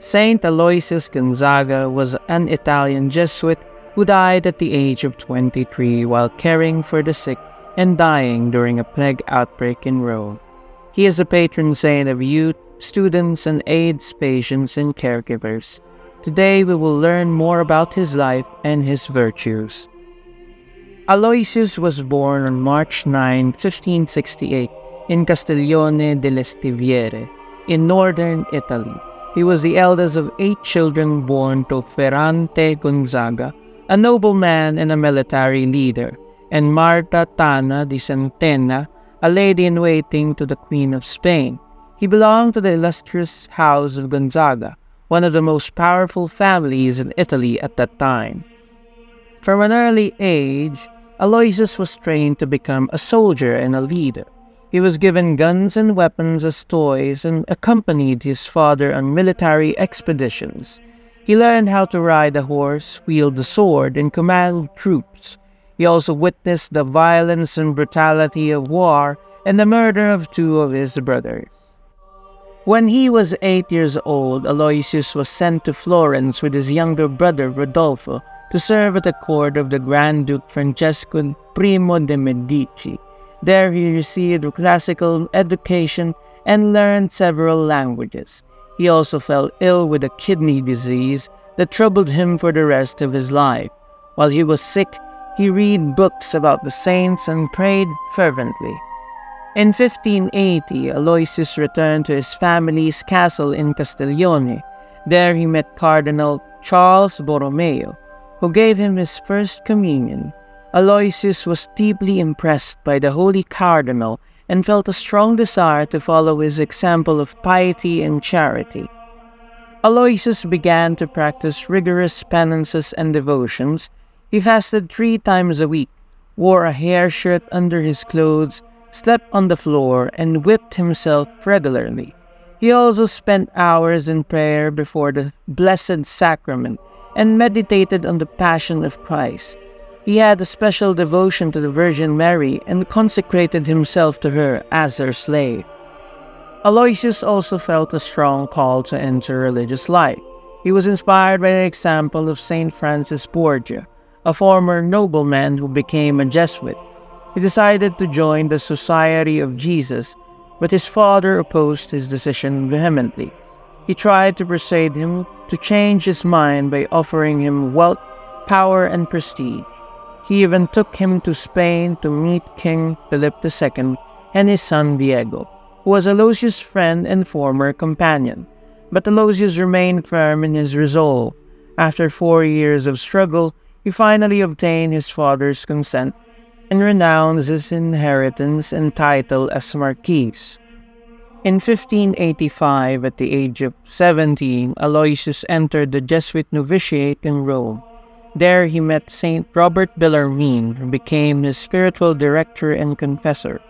Saint Aloysius Gonzaga was an Italian Jesuit who died at the age of 23 while caring for the sick and dying during a plague outbreak in Rome. He is a patron saint of youth, students, and AIDS patients and caregivers. Today we will learn more about his life and his virtues. Aloysius was born on March 9, 1568 in Castiglione delle Stiviere, in northern Italy. He was the eldest of 8 children born to Ferrante Gonzaga, a nobleman and a military leader, and Marta Tana di Centena, a lady-in-waiting to the Queen of Spain. He belonged to the illustrious house of Gonzaga, one of the most powerful families in Italy at that time. From an early age, Aloysius was trained to become a soldier and a leader. He was given guns and weapons as toys and accompanied his father on military expeditions. He learned how to ride a horse, wield a sword, and command troops. He also witnessed the violence and brutality of war and the murder of 2 of his brothers. When he was 8 years old, Aloysius was sent to Florence with his younger brother Rodolfo to serve at the court of the Grand Duke Francesco I de' Medici. There he received classical education and learned several languages. He also fell ill with a kidney disease that troubled him for the rest of his life. While he was sick, he read books about the saints and prayed fervently. In 1580, Aloysius returned to his family's castle in Castiglione. There he met Cardinal Charles Borromeo, who gave him his first communion. Aloysius was deeply impressed by the holy cardinal and felt a strong desire to follow his example of piety and charity. Aloysius began to practice rigorous penances and devotions. He fasted 3 times a week, wore a hair shirt under his clothes, slept on the floor, and whipped himself regularly. He also spent hours in prayer before the Blessed Sacrament and meditated on the Passion of Christ. He had a special devotion to the Virgin Mary and consecrated himself to her as her slave. Aloysius also felt a strong call to enter religious life. He was inspired by the example of Saint Francis Borgia, a former nobleman who became a Jesuit. He decided to join the Society of Jesus, but his father opposed his decision vehemently. He tried to persuade him to change his mind by offering him wealth, power, and prestige. He even took him to Spain to meet King Philip II and his son Diego, who was Aloysius' friend and former companion. But Aloysius remained firm in his resolve. After 4 years of struggle, he finally obtained his father's consent and renounced his inheritance and title as Marquis. In 1585, at the age of 17, Aloysius entered the Jesuit novitiate in Rome. There he met Saint Robert Bellarmine, who became his spiritual director and confessor.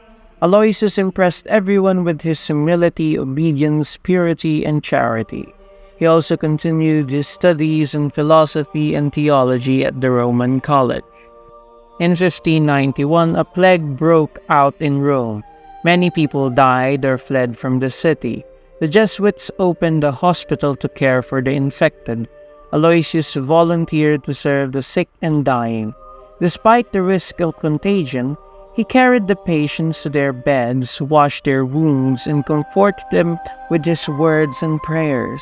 Aloysius impressed everyone with his humility, obedience, purity, and charity. He also continued his studies in philosophy and theology at the Roman College. In 1591, a plague broke out in Rome. Many people died or fled from the city. The Jesuits opened a hospital to care for the infected. Aloysius volunteered to serve the sick and dying. Despite the risk of contagion, he carried the patients to their beds, washed their wounds, and comforted them with his words and prayers.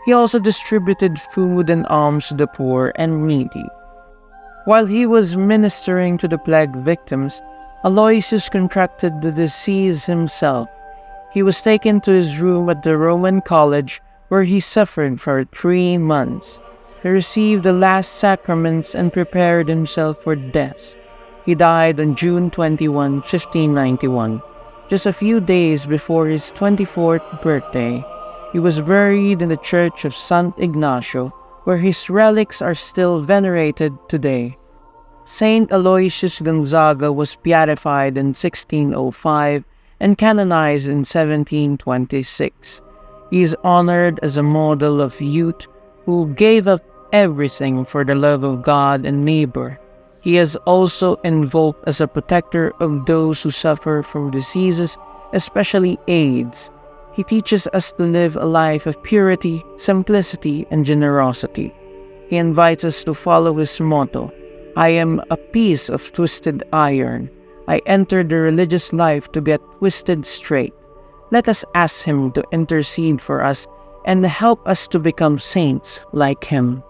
He also distributed food and alms to the poor and needy. While he was ministering to the plague victims, Aloysius contracted the disease himself. He was taken to his room at the Roman College, where he suffered for 3 months. He received the last sacraments and prepared himself for death. He died on June 21, 1591, just a few days before his 24th birthday. He was buried in the church of San Ignacio, where his relics are still venerated today. Saint Aloysius Gonzaga was beatified in 1605 and canonized in 1726. He is honored as a model of youth who gave up everything for the love of God and neighbor. He is also invoked as a protector of those who suffer from diseases, especially AIDS. He teaches us to live a life of purity, simplicity, and generosity. He invites us to follow his motto, "I am a piece of twisted iron. I entered the religious life to get twisted straight." Let us ask him to intercede for us and help us to become saints like him.